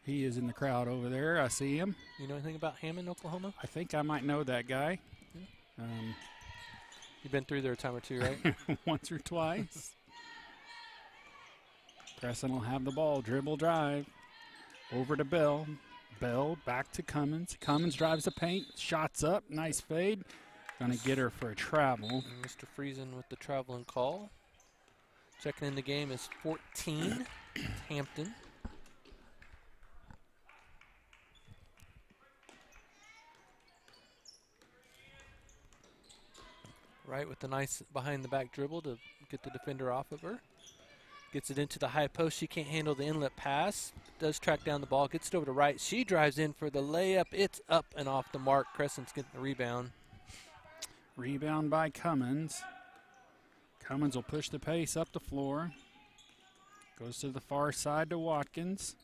He is in the crowd over there. I see him. You know anything about Hammond, Oklahoma? I think I might know that guy. Yeah. You've been through there a time or two, right? Once or twice. Crescent will have the ball. Dribble drive. Over to Bell. Bell back to Cummins. Cummins drives the paint. Shots up. Nice fade. Going to get her for a travel. And Mr. Friesen with the traveling call. Checking in the game is 14. Hampton. Right with the nice behind-the-back dribble to get the defender off of her. Gets it into the high post. She can't handle the inlet pass. Does track down the ball. Gets it over to right. She drives in for the layup. It's up and off the mark. Crescent's getting the rebound. Rebound by Cummins. Cummins will push the pace up the floor. Goes to the far side to Watkins.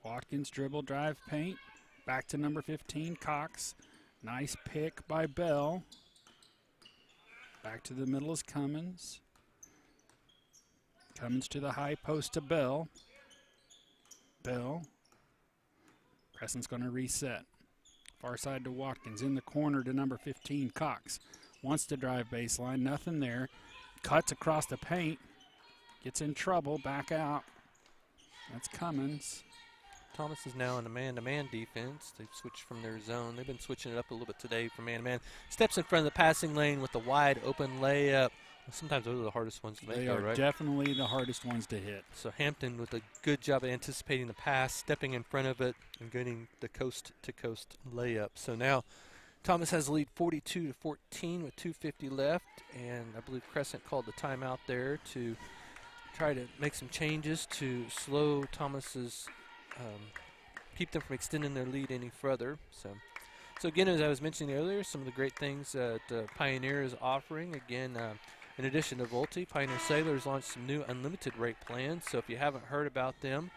Watkins dribble drive paint. Back to number 15, Cox. Nice pick by Bell. Back to the middle is Cummins. Cummins to the high post to Bell. Bell. Crescent's going to reset. Far side to Watkins. In the corner to number 15, Cox. Wants to drive baseline. Nothing there. Cuts across the paint. Gets in trouble. Back out. That's Cummins. Thomas is now in a man-to-man defense. They've switched from their zone. They've been switching it up a little bit today from man-to-man. Steps in front of the passing lane with the wide open layup. Sometimes those are the hardest ones to make, They are right? definitely the hardest ones to hit. So Hampton with a good job of anticipating the pass, stepping in front of it, and getting the coast-to-coast layup. So now Thomas has the lead 42-14 with 2:50 left, and I believe Crescent called the timeout there to try to make some changes to slow Thomas's keep them from extending their lead any further. So again, as I was mentioning earlier, some of the great things that Pioneer is offering. Again, in addition to Volti, Pioneer Sailors launched some new unlimited rate plans. So if you haven't heard about them,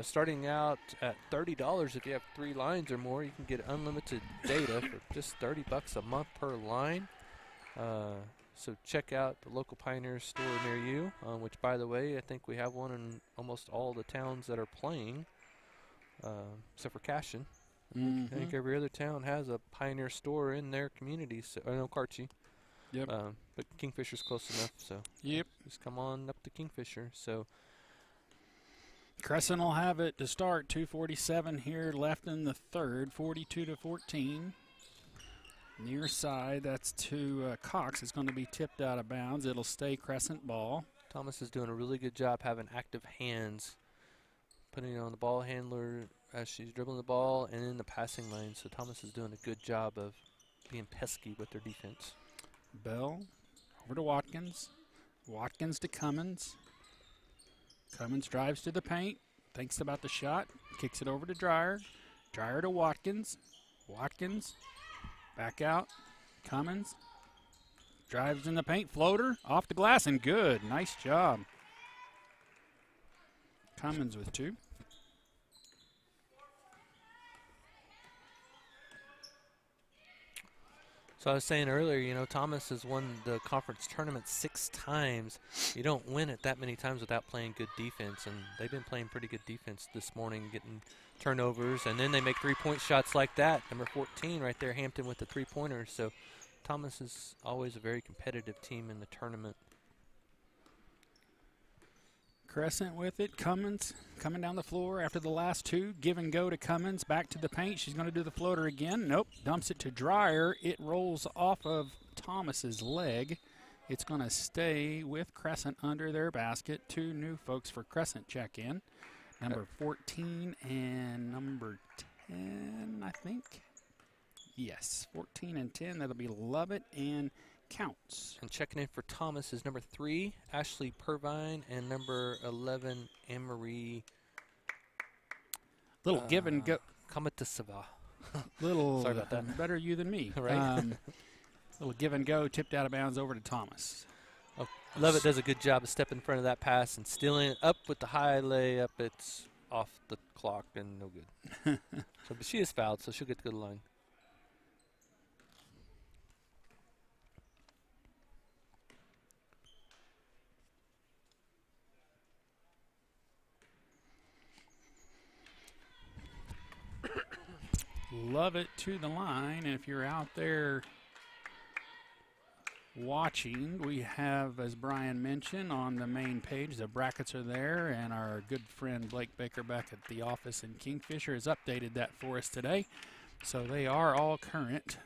starting out at $30 if you have 3 lines or more, you can get unlimited data for just $30 a month per line. So check out the local Pioneer store near you, which, by the way, I think we have one in almost all the towns that are playing, except for Cashin. I think every other town has a Pioneer store in their community. So, I know Carchi. Yep. But Kingfisher's close enough, so yep. Just come on up to Kingfisher. So Crescent will have it to start. 2:47 here left in the third. 42-14. Near side, that's to Cox. It's going to be tipped out of bounds. It'll stay Crescent ball. Thomas is doing a really good job having active hands, putting it on the ball handler as she's dribbling the ball and in the passing lane. So Thomas is doing a good job of being pesky with their defense. Bell over to Watkins. Watkins to Cummins. Cummins drives to the paint. Thinks about the shot. Kicks it over to Dreyer. Dreyer to Watkins. Watkins. Back out. Cummins. Drives in the paint. Floater. Off the glass and good. Nice job. Cummins with 2. So I was saying earlier, Thomas has won the conference tournament 6 times. You don't win it that many times without playing good defense, and they've been playing pretty good defense this morning, getting turnovers, and then they make 3-point shots like that. Number 14 right there, Hampton with the 3-pointer. So Thomas is always a very competitive team in the tournament. Crescent with it. Cummins coming down the floor after the last two. Give and go to Cummins. Back to the paint. She's going to do the floater again. Nope. Dumps it to Dreyer. It rolls off of Thomas's leg. It's going to stay with Crescent under their basket. Two new folks for Crescent check in. Number 14 and number 10, I think. Yes, 14 and 10. That'll be Lovett and Counts. And checking in for Thomas is number 3, Ashley Purvine, and number 11, Anne-Marie. Little give and go. Kamatasava. Little Sorry about that. Better you than me. Right. Little give and go, tipped out of bounds over to Thomas. Oh, Lovett does a good job of stepping in front of that pass and stealing it up with the high layup. It's off the clock and no good. But she is fouled, so she'll get to go to the line. Love it to the line. If you're out there watching, we have, as Brian mentioned, on the main page, the brackets are there, and our good friend Blake Baker back at the office in Kingfisher has updated that for us today. So they are all current.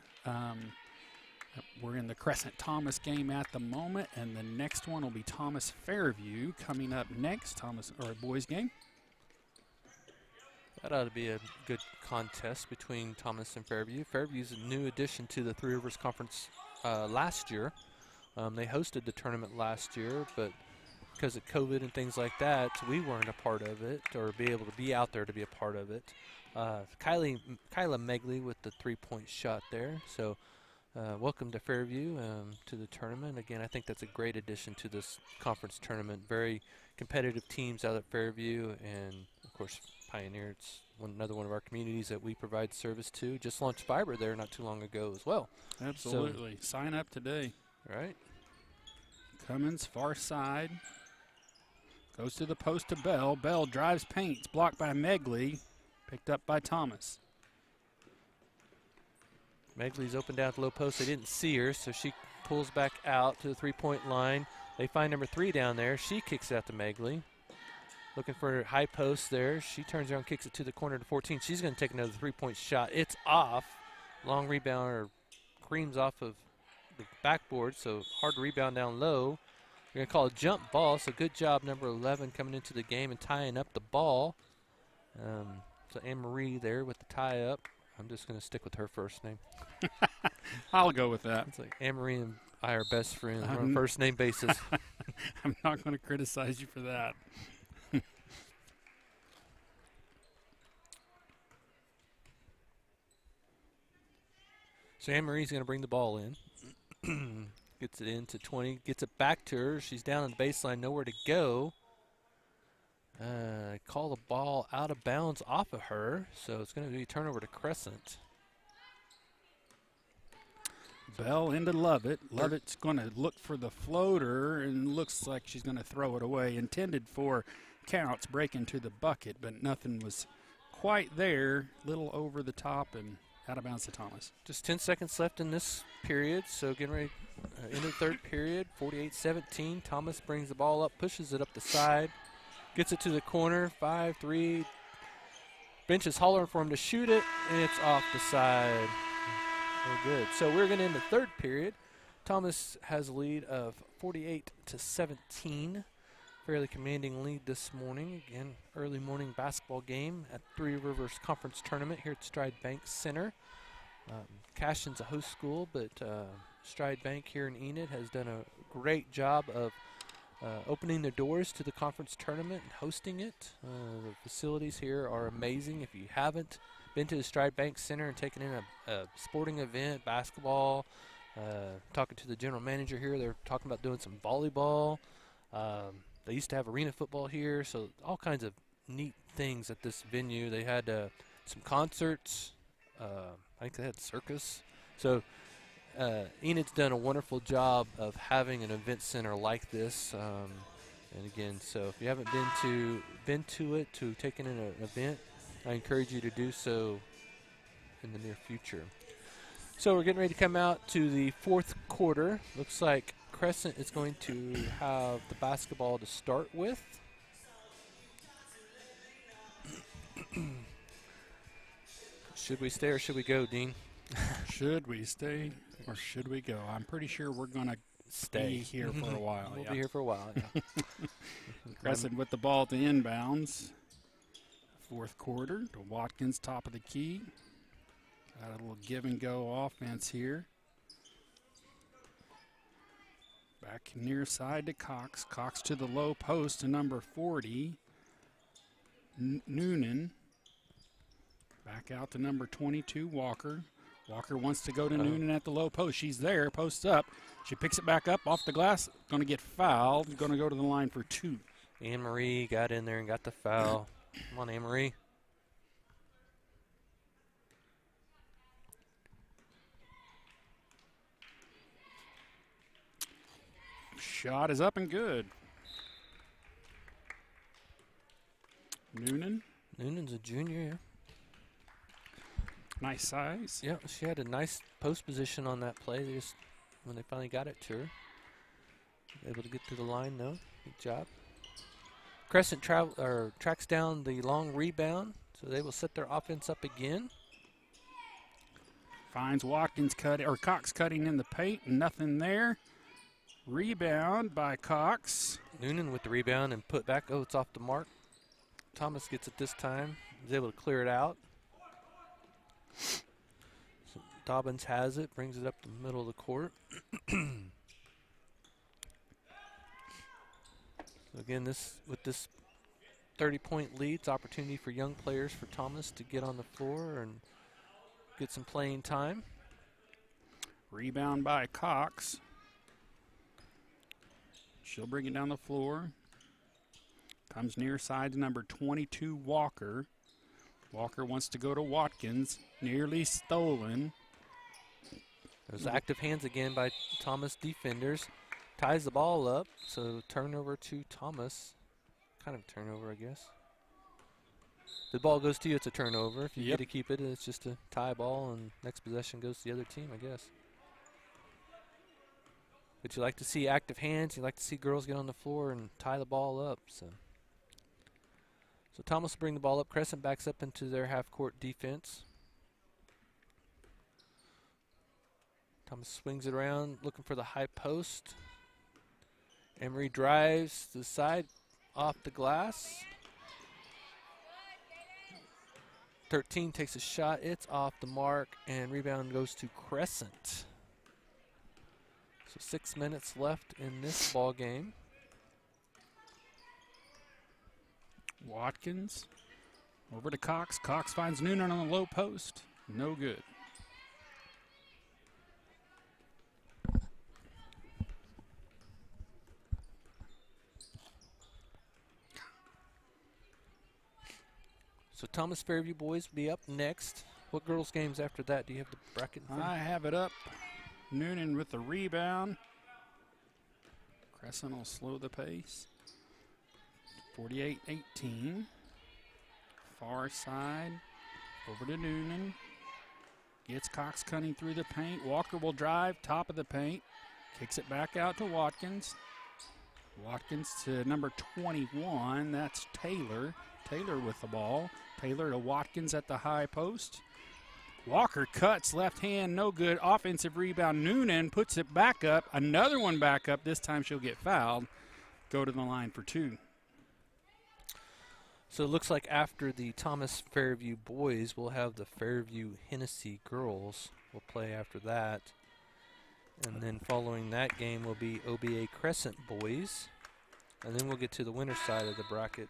We're in the Crescent Thomas game at the moment, and the next one will be Thomas Fairview coming up next. Thomas, or boys game. That ought to be a good contest between Thomas and Fairview. Fairview's a new addition to the Three Rivers Conference last year. They hosted the tournament last year, but because of COVID and things like that, we weren't a part of it or be able to be out there to be a part of it. Kyla Megley with the three-point shot there. So welcome to Fairview to the tournament. Again, I think that's a great addition to this conference tournament. Very competitive teams out at Fairview, and, of course, Pioneer. It's another one of our communities that we provide service to. Just launched fiber there not too long ago as well. Absolutely. So, sign up today. Right. Cummins, far side. Goes to the post to Bell. Bell drives paints. Blocked by Megley. Picked up by Thomas. Megley's open down at the low post. They didn't see her, so she pulls back out to the three-point line. They find number 3 down there. She kicks it out to Megley. Looking for her high post there. She turns around, kicks it to the corner to 14. She's going to take another three-point shot. It's off. Long rebound, or creams off of the backboard, so hard to rebound down low. We're going to call a jump ball, so good job, number 11, coming into the game and tying up the ball. So Anne-Marie there with the tie-up. I'm just going to stick with her first name. I'll go with that. It's like Anne-Marie and I are best friends on a first-name basis. I'm not going to criticize you for that. So Anne-Marie's going to bring the ball in. Gets it into 20. Gets it back to her. She's down on the baseline, nowhere to go. Call the ball out of bounds off of her. So it's going to be a turnover to Crescent. Bell into Lovett. Lovett's going to look for the floater, and looks like she's going to throw it away. Intended for Counts, breaking to the bucket, but nothing was quite there. Little over the top and out of bounds to Thomas. Just 10 seconds left in this period, so getting ready into the third period. 48-17. Thomas brings the ball up, pushes it up the side, gets it to the corner. 5-3. Bench is hollering for him to shoot it, and it's off the side. No good. So we're going to end the third period. Thomas has a lead of 48-17. Fairly commanding lead this morning. Again, early morning basketball game at Three Rivers Conference Tournament here at Stride Bank Center. Cashin's a host school, but Stride Bank here in Enid has done a great job of opening their doors to the conference tournament and hosting it. The facilities here are amazing. If you haven't been to the Stride Bank Center and taken in a sporting event, basketball, talking to the general manager here, they're talking about doing some volleyball. They used to have arena football here, so all kinds of neat things at this venue. They had some concerts. I think they had circus. So Enid's done a wonderful job of having an event center like this. And again, so if you haven't been to it, to taking in an event, I encourage you to do so in the near future. So we're getting ready to come out to the fourth quarter. Looks like Crescent is going to have the basketball to start with. Should we stay or should we go, Dean? Should we stay or should we go? I'm pretty sure we're going to Stay be here for a while. We'll be here for a while, yeah. Crescent with the ball at the inbounds. Fourth quarter to Watkins, top of the key. Got a little give and go offense here. Back near side to Cox. Cox to the low post to number 40. Noonan. Back out to number 22, Walker. Walker wants to go to Noonan at the low post. She's there, posts up. She picks it back up off the glass. Going to get fouled. Going to go to the line for 2. Anne-Marie got in there and got the foul. Come on, Anne-Marie. Shot is up and good. Noonan. Noonan's a junior, yeah. Nice size. Yeah, she had a nice post position on that play. They just, when they finally got it to her, able to get to the line, though. Good job. Crescent tracks down the long rebound, so they will set their offense up again. Finds Watkins Cox cutting in the paint, nothing there. Rebound by Cox. Noonan with the rebound and put back. Oh, it's off the mark. Thomas gets it this time. He's able to clear it out. So Dobbins has it, brings it up the middle of the court. So again, with this 30-point lead, it's opportunity for young players for Thomas to get on the floor and get some playing time. Rebound by Cox. She'll bring it down the floor. Comes near side to number 22, Walker. Walker wants to go to Watkins. Nearly stolen. There's active hands again by Thomas defenders. Ties the ball up, so turnover to Thomas. Kind of turnover, I guess. The ball goes to you, it's a turnover. If you get to keep it, it's just a tie ball, and next possession goes to the other team, I guess. But you like to see active hands. You like to see girls get on the floor and tie the ball up. So Thomas will bring the ball up. Crescent backs up into their half-court defense. Thomas swings it around, looking for the high post. Emery drives to the side, off the glass. 13 takes a shot. It's off the mark, and rebound goes to Crescent. So 6 minutes left in this ball game. Watkins over to Cox. Cox finds Noonan on the low post. No good. So Thomas Fairview boys will be up next. What girls' games after that? Do you have the bracket in front? I have it up. Noonan with the rebound. Crescent will slow the pace. 48-18. Far side. Over to Noonan. Gets Cox cutting through the paint. Walker will drive, top of the paint. Kicks it back out to Watkins. Watkins to number 21. That's Taylor. Taylor with the ball. Taylor to Watkins at the high post. Walker cuts, left hand, no good. Offensive rebound. Noonan puts it back up. Another one back up. This time she'll get fouled. Go to the line for 2. So it looks like after the Thomas Fairview boys, we'll have the Fairview Hennessy girls. We'll play after that. And then following that game will be OBA Crescent boys. And then we'll get to the winner's side of the bracket.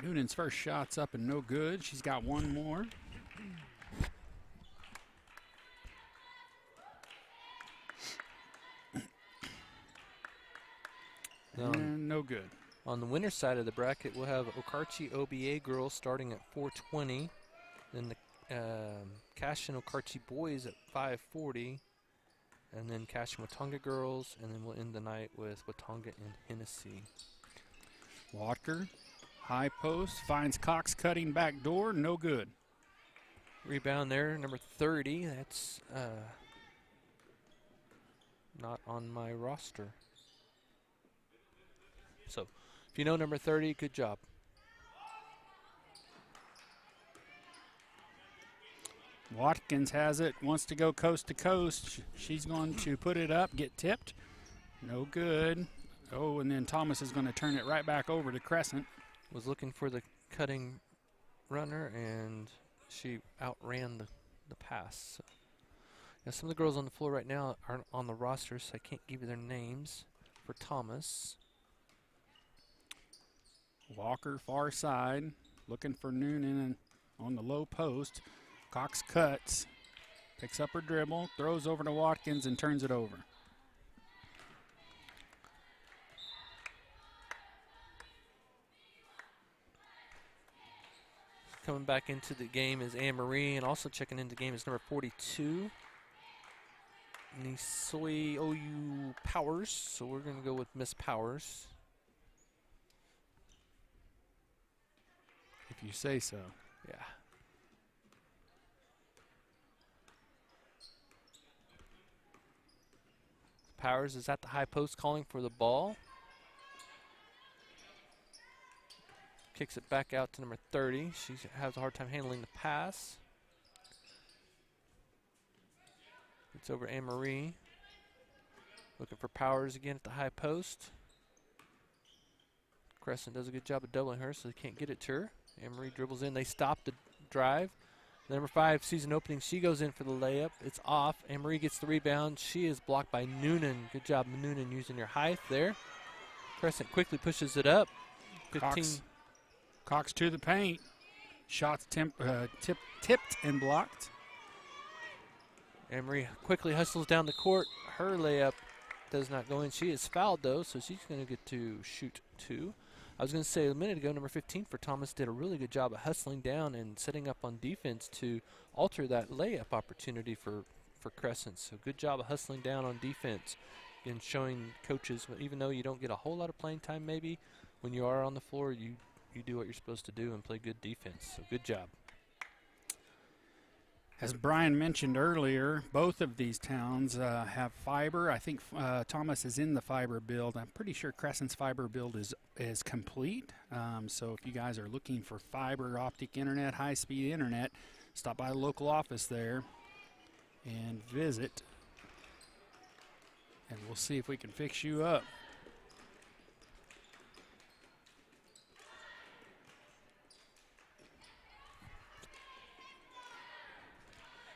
Noonan's first shot's up and no good. She's got one more. And no good. On the winner's side of the bracket, we'll have Okarche OBA girls starting at 420. Then the Cash and Okarche boys at 540. And then Cash and Watonga girls. And then we'll end the night with Watonga and Hennessy. Walker. High post, finds Cox cutting back door, no good. Rebound there, number 30. That's not on my roster. So, if you know number 30, good job. Watkins has it, wants to go coast to coast. She's going to put it up, get tipped. No good. Oh, and then Thomas is going to turn it right back over to Crescent. Was looking for the cutting runner, and she outran the pass. So, yeah, some of the girls on the floor right now aren't on the roster, so I can't give you their names for Thomas. Walker, far side, looking for Noonan on the low post. Cox cuts, picks up her dribble, throws over to Watkins, and turns it over. Coming back into the game is Anne-Marie, and also checking into the game is number 42, Nisoi OU Powers. So we're going to go with Miss Powers. If you say so. Yeah. Powers is at the high post calling for the ball. Kicks it back out to number 30. She has a hard time handling the pass. It's over Anne-Marie. Looking for Powers again at the high post. Crescent does a good job of doubling her, so they can't get it to her. Anne-Marie dribbles in. They stop the drive. Number 5, season opening. She goes in for the layup. It's off. Anne-Marie gets the rebound. She is blocked by Noonan. Good job, Noonan, using your height there. Crescent quickly pushes it up. 15. Cox to the paint. Shots tipped and blocked. Anne-Marie quickly hustles down the court. Her layup does not go in. She is fouled, though, so she's going to get to shoot 2. I was going to say a minute ago, number 15 for Thomas did a really good job of hustling down and setting up on defense to alter that layup opportunity for Crescent. So good job of hustling down on defense and showing coaches, even though you don't get a whole lot of playing time maybe, when you are on the floor, you do what you're supposed to do and play good defense. So good job. As Brian mentioned earlier, both of these towns have fiber. I think Thomas is in the fiber build. I'm pretty sure Crescent's fiber build is complete. So if you guys are looking for fiber optic internet, high-speed internet, stop by the local office there and visit. And we'll see if we can fix you up.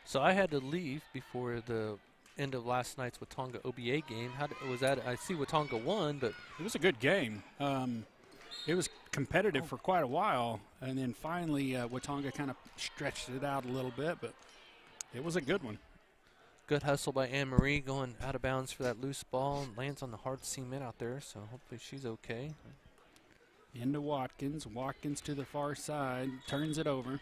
So I had to leave before the end of last night's Watonga OBA game. How was that? I see Watonga won, but it was a good game. It was competitive for quite a while, and then finally Watonga kind of stretched it out a little bit, but it was a good one. Good hustle by Anne-Marie going out of bounds for that loose ball and lands on the hard cement out there, so hopefully she's okay. Into Watkins. Watkins to the far side, turns it over.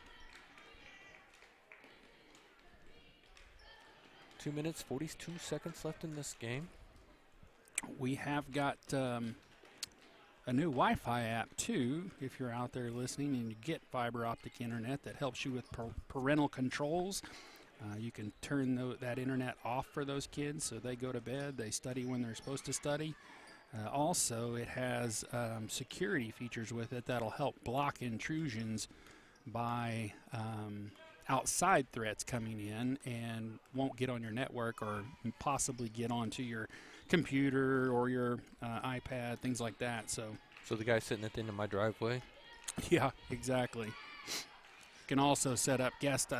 2 minutes, 42 seconds left in this game. We have got a new Wi-Fi app, too, if you're out there listening and you get fiber optic internet that helps you with parental controls. You can turn that internet off for those kids so they go to bed. They study when they're supposed to study. Also, it has security features with it that'll help block intrusions by outside threats coming in and won't get on your network or possibly get onto your computer or your iPad, things like that. So the guy sitting at the end of my driveway? Yeah, exactly. You can also set up guest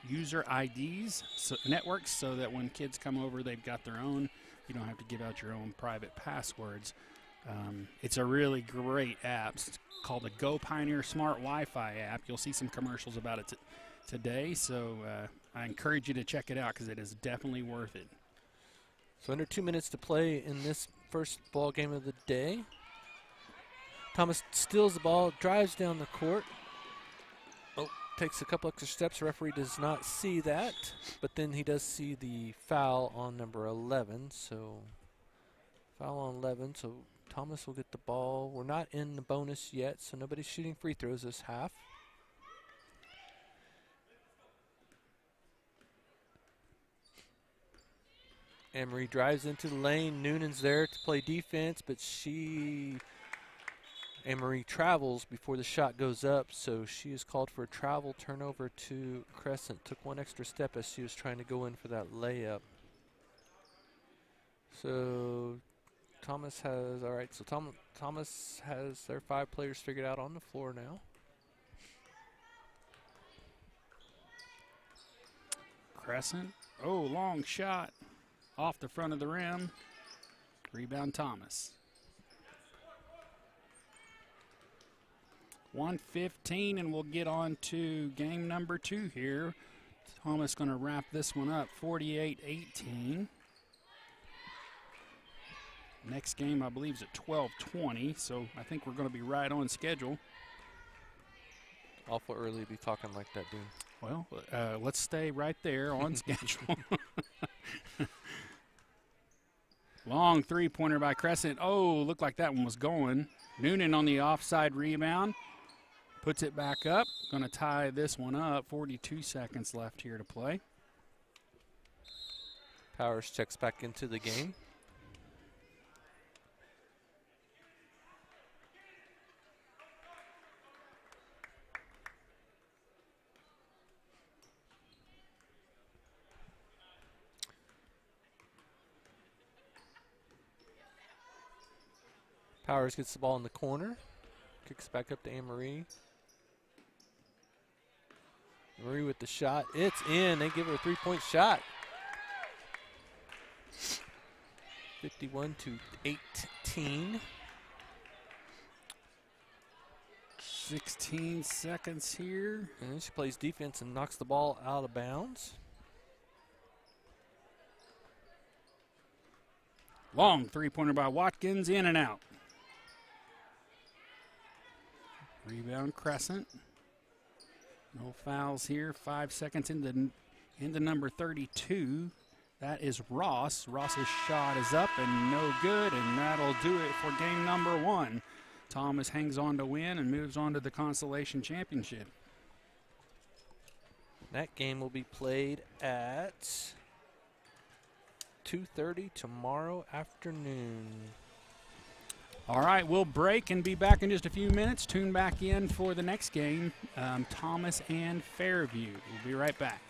user IDs, networks, so that when kids come over, they've got their own. You don't have to give out your own private passwords. It's a really great app. It's called the Go Pioneer Smart Wi-Fi app. You'll see some commercials about it today, so I encourage you to check it out because it is definitely worth it. So under 2 minutes to play in this first ball game of the day. Thomas steals the ball, drives down the court. Oh, takes a couple extra steps. The referee does not see that, but then he does see the foul on number 11. So foul on 11, so Thomas will get the ball. We're not in the bonus yet, so nobody's shooting free throws this half. Anne-Marie drives into the lane. Noonan's there to play defense, but Anne-Marie travels before the shot goes up, so she is called for a travel turnover to Crescent. Took one extra step as she was trying to go in for that layup. So Thomas has, all right, so Thomas has their 5 players figured out on the floor now. Crescent, oh, long shot off the front of the rim. Rebound Thomas. 1:15, and we'll get on to game number 2 here. Thomas going to wrap this one up, 48-18. Next game, I believe, is at 12:20, so I think we're going to be right on schedule. Awful early to be talking like that, Dean. Well, let's stay right there on schedule. Long three-pointer by Crescent. Oh, looked like that one was going. Noonan on the offside rebound. Puts it back up. Going to tie this one up. 42 seconds left here to play. Powers checks back into the game. Powers gets the ball in the corner. Kicks back up to Anne-Marie. Marie with the shot. It's in. They give her a 3-point shot. 51-18. 16 seconds here. And then she plays defense and knocks the ball out of bounds. Long three-pointer by Watkins, in and out. Rebound Crescent. No fouls here. 5 seconds into number 32. That is Ross. Ross's shot is up and no good, and that'll do it for game number 1. Thomas hangs on to win and moves on to the Consolation Championship. That game will be played at 2:30 tomorrow afternoon. All right, we'll break and be back in just a few minutes. Tune back in for the next game, Thomas and Fairview. We'll be right back.